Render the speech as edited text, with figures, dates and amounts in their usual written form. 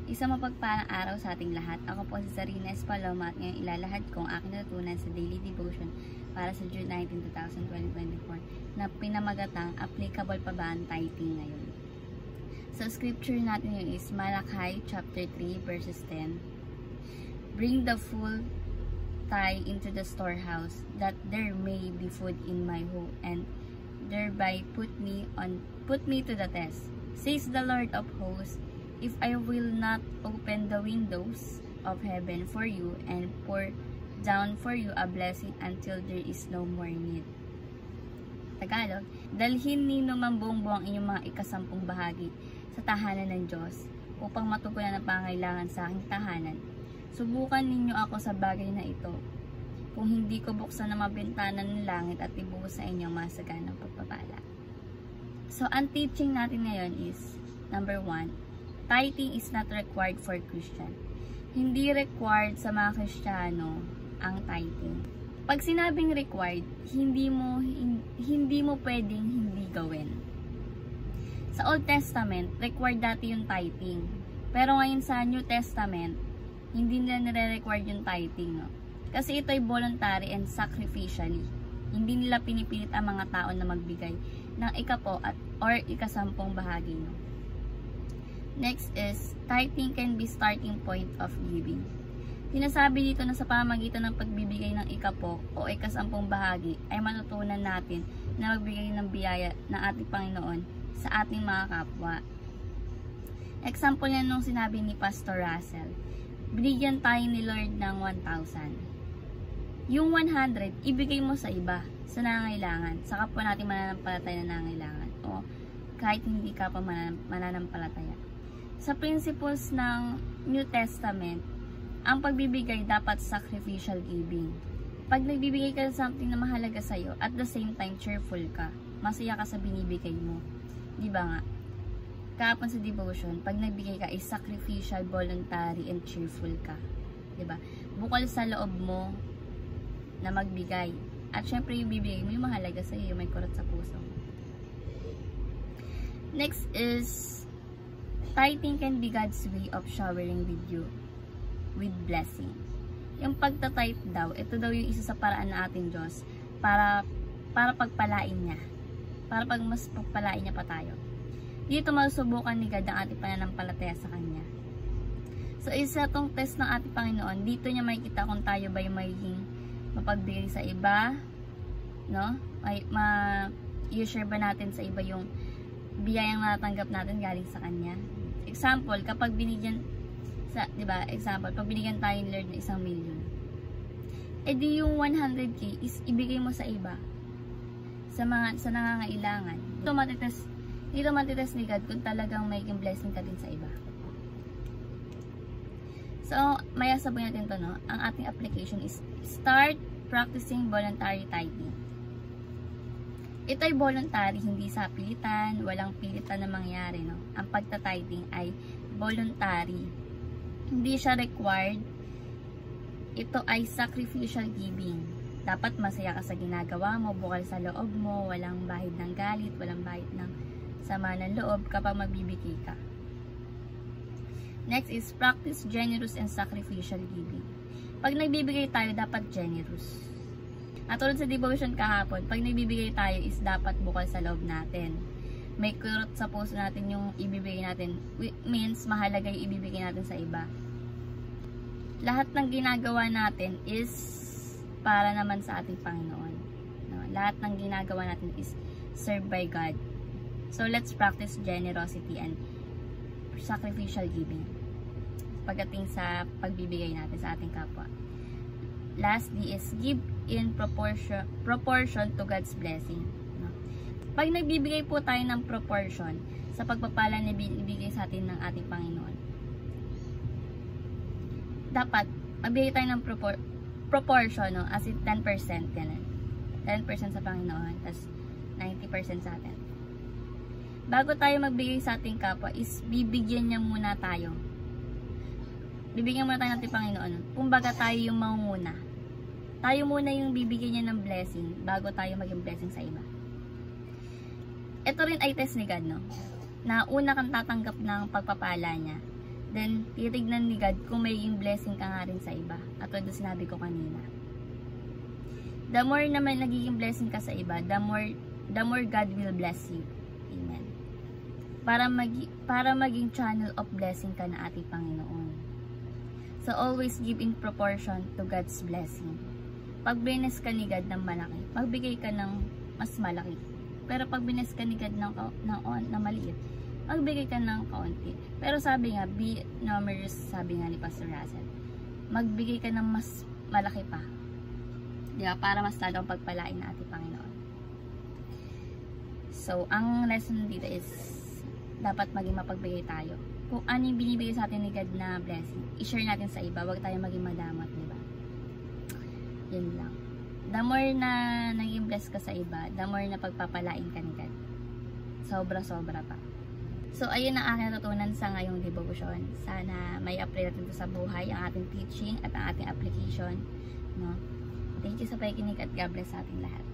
Isang mapagpalang araw sa ating lahat. Ako po si Sarina Espaloma at ngayon ilalahad ko ang aking natutunan sa daily devotion para sa June 19, 2024 na pinamagatang applicable pa ba ang tithing ngayon. So scripture natin yun is Malachi chapter 3 verses 10. Bring the full tithe into the storehouse, that there may be food in my home, and thereby put me to the test, says the Lord of hosts, if I will not open the windows of heaven for you and pour down for you a blessing until there is no more need. Tagalog, dalhin ninyo man buong-buong inyong mga ikasampung bahagi sa tahanan ng Diyos upang matugunan ang pangailangan sa aking tahanan. Subukan ninyo ako sa bagay na ito, kung hindi ko buksan ang mabintana ng langit at ibuhos sa inyong masaganang pagpapala. So, ang teaching natin ngayon is, number 1, tithing is not required for Christian. Hindi required sa mga Kristiyano ang tithing. Pag sinabing required, hindi mo pwedeng hindi gawin. Sa Old Testament, required dati yung tithing. Pero ngayon sa New Testament, hindi nila nire-required yung tithing, no? Kasi ito ay voluntary and sacrificially. Hindi nila pinipilit ang mga tao na magbigay ng ikapo or ikasampung bahagi, no? Next is, tithing can be starting point of giving. Sinasabi dito na sa pamamagitan ng pagbibigay ng ikapo o ikasampung bahagi ay matutunan natin na magbigay ng biyaya ng ating Panginoon sa ating mga kapwa. Example yan nung sinabi ni Pastor Russell. Binigyan tayo ni Lord ng 1,000. Yung 100, ibigay mo sa iba, sa nangangailangan, sa kapwa natin mananampalataya na nangangailangan, o kahit hindi ka pa mananampalataya. Sa principles ng New Testament, ang pagbibigay dapat sacrificial giving. Pag nagbibigay ka ng something na mahalaga sa'yo, at the same time, cheerful ka, masaya ka sa binibigay mo. Diba nga? Kahapon sa devotion, pag nagbigay ka, is sacrificial, voluntary, and cheerful ka. Diba? Bukal sa loob mo na magbigay. At syempre, yung bibigay mo, yung mahalaga sa'yo, yung may kurot sa puso. Next is, tithing can be God's way of showering with you with blessing. Yung pagta-tithe daw, ito daw yung isa sa paraan na ating Diyos para pagpalain niya. Para mas pagpalain niya pa tayo. Dito masusubukan ni God ang ating pananampalataya sa Kanya. So, isa tong test ng ating Panginoon. Dito niya makikita kung tayo ba yung magiging mapagbigay sa iba, no? I-share ba natin sa iba yung biyayang natanggap natin galing sa Kanya. Example, kapag binigyan diba, example, pag binigyan tayo ni Lord ng 1 million, edi yung 100k is ibigay mo sa iba, sa nangangailangan. Dito matitest ni God kung talagang may blessing ka din sa iba. So, maya sabihin natin to, no? Ang ating application is start practicing voluntary tithing. Ito ay voluntary, hindi sa pilitan, walang pilitan na mangyari, no? Ang pagta-tithing ay voluntary. Hindi siya required. Ito ay sacrificial giving. Dapat masaya ka sa ginagawa mo, bukal sa loob mo, walang bahid ng galit, walang bahid ng sama ng loob kapag magbibigay ka. Next is practice generous and sacrificial giving. Pag nagbibigay tayo, dapat generous. At tulad sa devotion kahapon, pag nagbibigay tayo is dapat bukal sa loob natin. May kurot sa puso natin yung ibibigay natin. Means mahalaga yung ibibigay natin sa iba. Lahat ng ginagawa natin is para naman sa ating Panginoon. No? Lahat ng ginagawa natin is served by God. So, let's practice generosity and sacrificial giving pagdating sa pagbibigay natin sa ating kapwa. Lastly is give in proportion to God's blessing. No? Pag nagbibigay po tayo ng proportion sa pagpapala na binibigay sa atin ng ating Panginoon, dapat magbigay tayo ng proportion, no? As in 10%, ganun. 10% sa Panginoon, tas 90% sa atin. Bago tayo magbigay sa ating kapwa, is bibigyan niya muna tayo. Bibigyan muna tayo ng ating Panginoon. Kumbaga tayo yung mangunguna. Tayo muna yung bibigyan niya ng blessing bago tayo maging blessing sa iba. Ito rin ay test ni God, no? Na una kang tatanggap ng pagpapala niya. Then, titignan ni God kung may blessing ka nga rin sa iba. At ito sinabi ko kanina. The more naman nagiging blessing ka sa iba, the more God will bless you. Amen. Para maging channel of blessing ka na ating Panginoon. So, always give in proportion to God's blessing. Pag bless ka ni God ng malaki, magbigay ka ng mas malaki. Pero pag bless ka ni God ng maliit, magbigay ka ng kaunti. Pero sabi nga, be numerous, sabi nga ni Pastor Russell. Magbigay ka ng mas malaki pa. Diba? Para mas lalong pagpalain na ating Panginoon. So, ang lesson dito is, dapat maging mapagbigay tayo. Kung ano yung binibigay sa atin ni God na blessing, i-share natin sa iba. Huwag tayo maging madamot, diba? Yun lang. The more na naging bless ka sa iba, the more na pagpapalain ka ni God. Sobra-sobra pa. So, ayun ang aking natutunan sa ngayong devotion. Sana may apply natin ito sa buhay, ang ating teaching at ang ating application. No? Thank you sa pakikinig at God bless sa ating lahat.